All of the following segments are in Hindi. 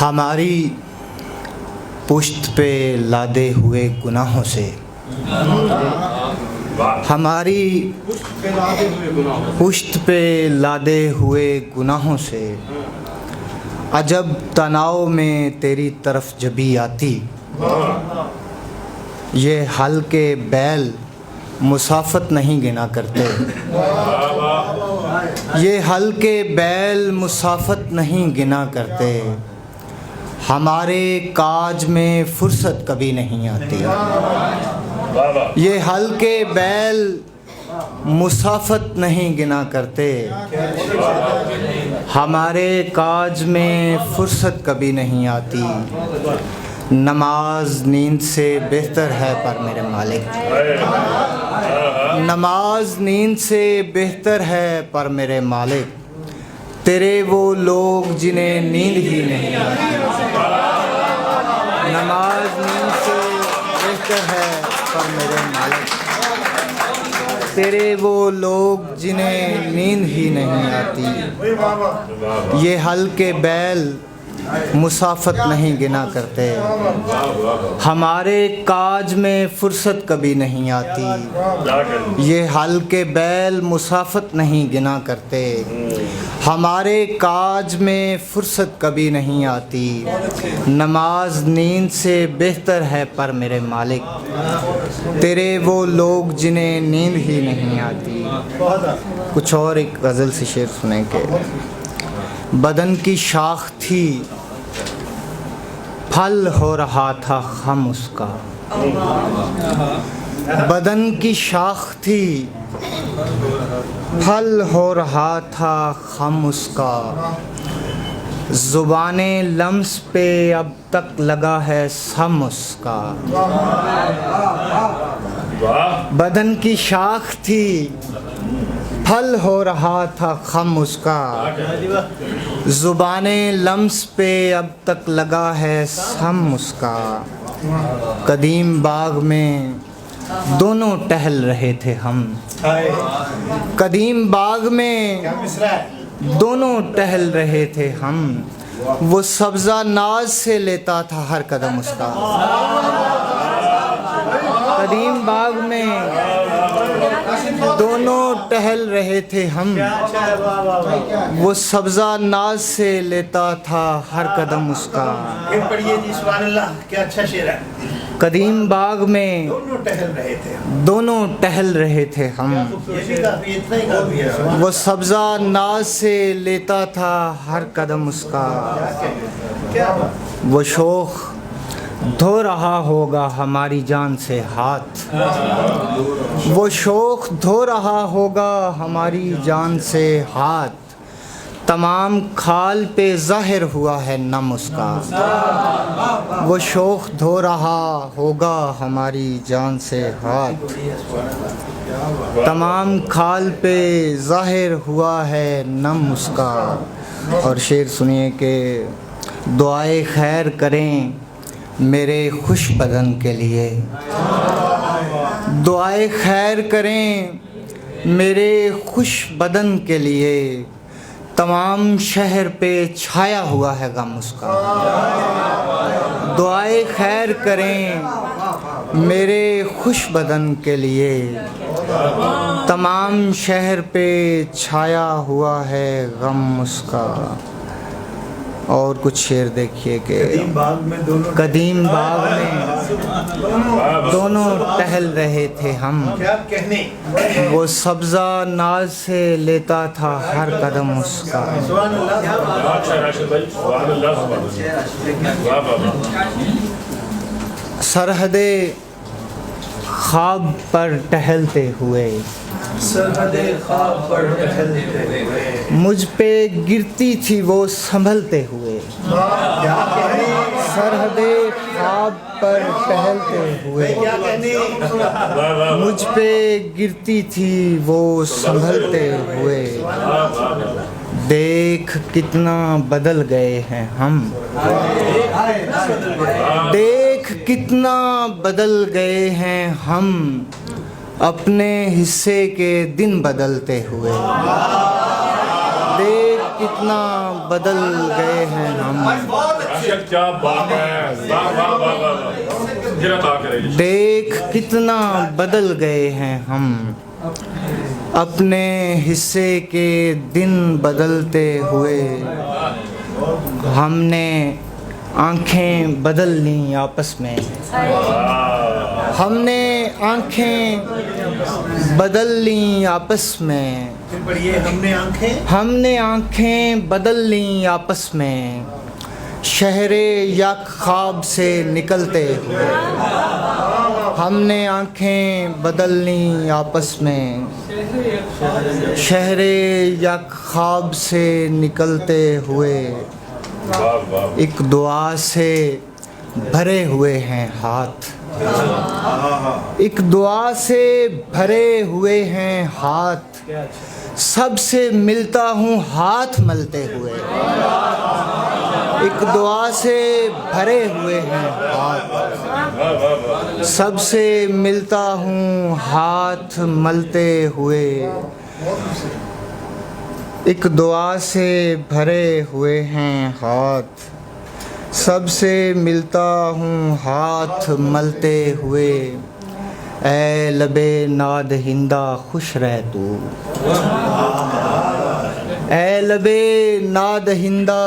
हमारी पुश्त पे लादे हुए गुनाहों से, हमारी पुश्त पे लादे हुए गुनाहों से अजब तनाव में तेरी तरफ जबी आती। ये हल्के बैल मुसाफत नहीं गिना करते, ये हल्के बैल मुसाफत नहीं गिना करते। हमारे काज में फुर्सत कभी नहीं आती। ये हल्के बैल मुसाफत नहीं गिना करते, हमारे काज में फुर्सत कभी नहीं आती। नमाज नींद से बेहतर है पर मेरे मालिक, नमाज नींद से बेहतर है पर मेरे मालिक। तेरे वो लोग जिन्हें नींद ही नहीं आती। नमाज नींद से बेहतर है पर मेरे मालिक। तेरे वो लोग जिन्हें नींद ही नहीं आती। ये हल्के बैल मुसाफत नहीं गिना करते, हमारे काज में फुर्सत कभी नहीं आती। ये हल्के बैल मुसाफत नहीं गिना करते, हमारे काज में फुर्सत कभी नहीं आती। नमाज नींद से बेहतर है पर मेरे मालिक, तेरे वो लोग जिन्हें नींद ही नहीं आती। कुछ और एक गज़ल से शेर सुने के। बदन की शाख थी फल हो रहा था खम उसका, बदन की शाख थी फल हो रहा था खम उसका। ज़ुबाने लम्स पे अब तक लगा है सम उसका। बदन की शाख थी फल हो रहा था खम उसका। ज़ुबाने लम्स पे अब तक लगा है सम उसका। कदीम बाग में दोनों टहल रहे थे हम, कदीम बाग में दोनों टहल रहे थे हम। वो सब्ज़ा नाज से लेता था हर कदम उसका। कदीम बाग में दोनों टहल रहे थे हम, वो सब्ज़ा नाज से लेता था हर कदम उसका। क्या अच्छा शेर है। कदीम बाग में दोनों टहल रहे थे हम, वो सब्ज़ा नाज से लेता था हर कदम उसका। वो शोख धो रहा होगा हमारी जान से हाथ, वो शोख धो रहा होगा हमारी जान से हाथ। तमाम खाल पे ज़ाहिर हुआ है नम उसका। वो शोख धो रहा होगा हमारी जान से हाथ। तमाम खाल पे ज़ाहिर हुआ है नम उसका। और शेर सुनिए कि दुआए खैर करें मेरे खुश बदन के लिए, दुआए खैर करें मेरे खुश बदन के लिए। तमाम शहर पे छाया हुआ है गम उसका। दुआए खैर करें मेरे खुश बदन के लिए, तमाम शहर पे छाया हुआ है गम उसका। और कुछ शेर देखिए कि कदीम बाग में दोनों टहल रहे थे हम, वो सब्ज़ा नाज से लेता था हर कदम उसका। सरहदे ख्वाब पर टहलते हुए, सरहदे ख्वाब पर टहलते हुए, मुझ पे गिरती थी वो संभलते हुए। सरहदे ख्वाब पर टहलते हुए, मुझ पे गिरती थी वो संभलते हुए। देख कितना बदल गए हैं हम, देख कितना बदल गए हैं हम, अपने हिस्से के दिन बदलते हुए। देख कितना बदल गए हैं हम, क्या बात है, वाह वाह वाह वाह, जरा बात करें। देख कितना बदल गए हैं हम, अपने हिस्से के दिन बदलते हुए। हमने आंखें बदल ली आपस में, हमने आंखें बदल ली आपस में, हमने आंखें बदल ली आपस में, शहरे यक ख्वाब से निकलते हुए। हमने आंखें बदल ली आपस में, शहरे यक ख्वाब से निकलते हुए। एक दुआ से भरे हुए हैं हाथ, एक दुआ से भरे हुए हैं हाथ, सबसे मिलता हूँ हाथ मलते हुए। एक दुआ से भरे हुए हैं हाथ, सबसे मिलता हूँ हाथ मलते हुए। एक दुआ से भरे हुए हैं हाथ, सबसे मिलता हूँ हाथ मलते हुए। ऐ लबे नाद हिंदा खुश रह तू, ऐ लबे नाद हिंदा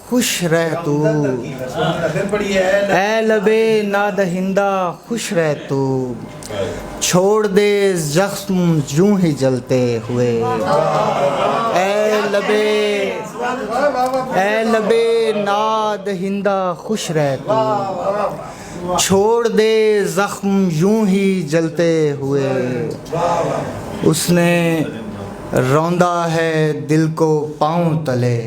खुश रह तू, ऐ लबे नाद हिंदा खुश रह तू। छोड़ दे जख्म यूं ही जलते हुए। ऐ लबे नाद हिंदा खुश रह तू, छोड़ दे जख्म यूं ही जलते हुए। उसने रौंदा है दिल को पाँव तले,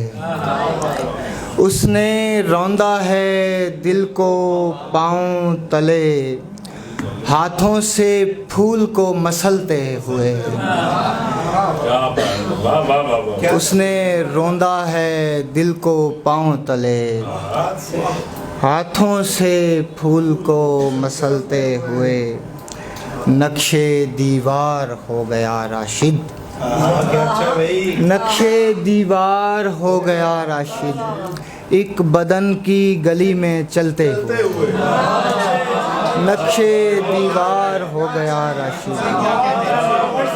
उसने रौंदा है दिल को पाँव तले, हाथों से फूल को मसलते हुए। उसने रौंदा है दिल को पाँव तले, हाथों से फूल को मसलते हुए। नक्शे दीवार हो गया राशिद, नक्शे दीवार हो गया राशिद, एक बदन की गली में चलते हुए। नक्शे दीवार हो गया राशिद,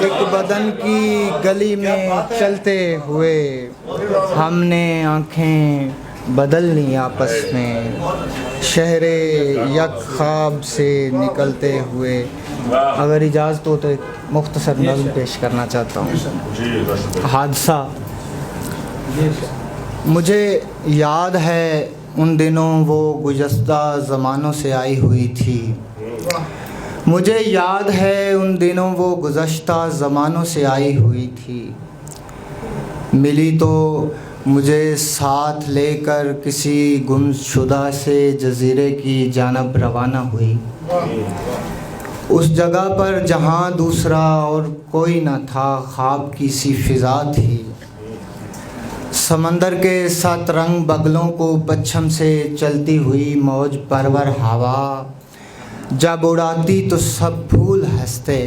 एक बदन की गली में चलते हुए। हमने आंखें बदल ली आपस में, शहरे यक ख्वाब से निकलते हुए। अगर इजाज़त हो तो एक मुख्तसर नज़्म पेश करना चाहता हूँ। हादसा। मुझे याद है उन दिनों वो गुज़श्ता ज़मानों से आई हुई थी, मुझे याद है उन दिनों वो गुज़श्ता ज़मानों से आई हुई थी। मिली तो मुझे साथ लेकर किसी गुमशुदा से जज़ीरे की जानब रवाना हुई, उस जगह पर जहाँ दूसरा और कोई न था, ख्वाब की सी फ़िज़ा थी। समंदर के 7 रंग बगलों को पश्चिम से चलती हुई मौज परवर हवा जब उड़ाती तो सब फूल हंसते।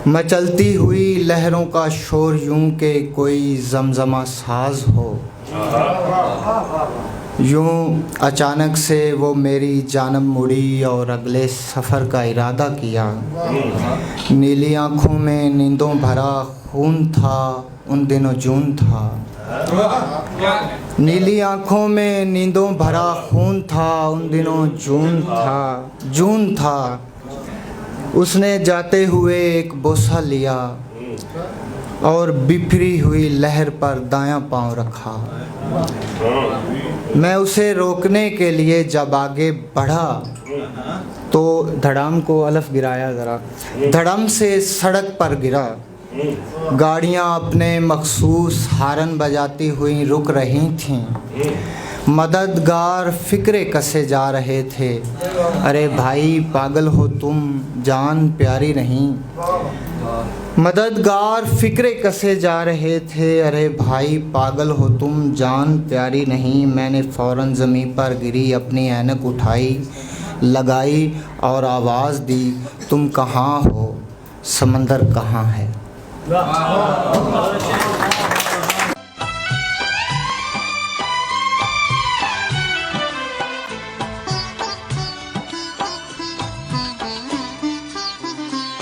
मचलती हुई लहरों का शोर यूं के कोई जमजमा साज हो। यूं अचानक से वो मेरी जानब मुड़ी और अगले सफ़र का इरादा किया। नीली आँखों में नींदों भरा खून था, उन दिनों जून था। नीली आँखों में नींदों भरा खून था, उन दिनों जून था। उसने जाते हुए एक बोसा लिया और बिखरी हुई लहर पर दायां पांव रखा। मैं उसे रोकने के लिए जब आगे बढ़ा तो धड़ाम को अलफ गिराया ज़रा, धड़म से सड़क पर गिरा। गाड़ियां अपने मखसूस हारन बजाती हुई रुक रही थीं। मददगार फ़िक्रे कसे जा रहे थे। अरे भाई पागल हो तुम, जान प्यारी नहीं। मददगार फ़िक्रे कसे जा रहे थे। अरे भाई पागल हो तुम, जान प्यारी नहीं। मैंने फ़ौरन ज़मीन पर गिरी, अपनी ऐनक उठाई, लगाई और आवाज़ दी, तुम कहाँ हो? समंदर कहाँ है?